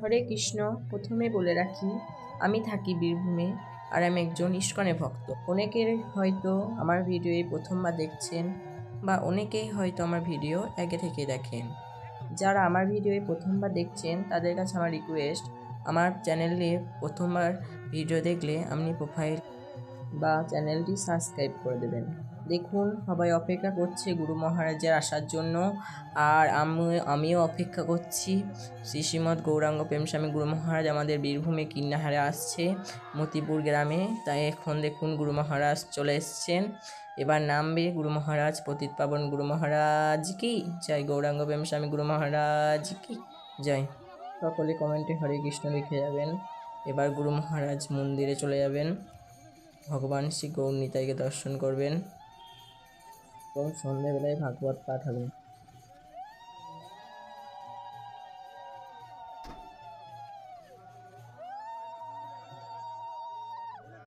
হরে কৃষ্ণ। প্রথমে বলে রাখি, আমি থাকি বীরভূমে আর আমি একজন ইস্কনে ভক্ত। অনেকের হয়তো আমার ভিডিও এই প্রথমবার দেখছেন বা অনেকেই হয়তো আমার ভিডিও আগে থেকে দেখেন। যারা আমার ভিডিও এই প্রথমবার দেখছেন তাদের কাছে আমার রিকোয়েস্ট, আমার চ্যানেলে প্রথমবার ভিডিও দেখলে আপনি প্রোফাইল বা চ্যানেলটি সাবস্ক্রাইব করে দেবেন। দেখুন, সবাই অপেক্ষা করছে গুরু মহারাজের আসার জন্য, আর আমিও অপেক্ষা করছি। শ্রীমৎ গৌরাঙ্গ প্রেমস্বামী গুরু মহারাজ আমাদের বীরভূমে কিন্নাহারে আসছে, মতিপুর গ্রামে। তাই এখন দেখুন গুরু মহারাজ চলে এসছেন। এবার নামবে গুরু মহারাজ। পতিত পাবন গুরু মহারাজ কি জয়, গৌরাঙ্গ প্রেমস্বামী গুরু মহারাজ কি জয়। সকলে কমেন্টে হরে কৃষ্ণ লিখে যাবেন। এবার গুরু মহারাজ মন্দিরে চলে যাবেন, ভগবান শ্রী গৌর নিতাইকে দর্শন করবেন এবং সন্ধ্যাবেলায় ভাগবত পাঠ হবে।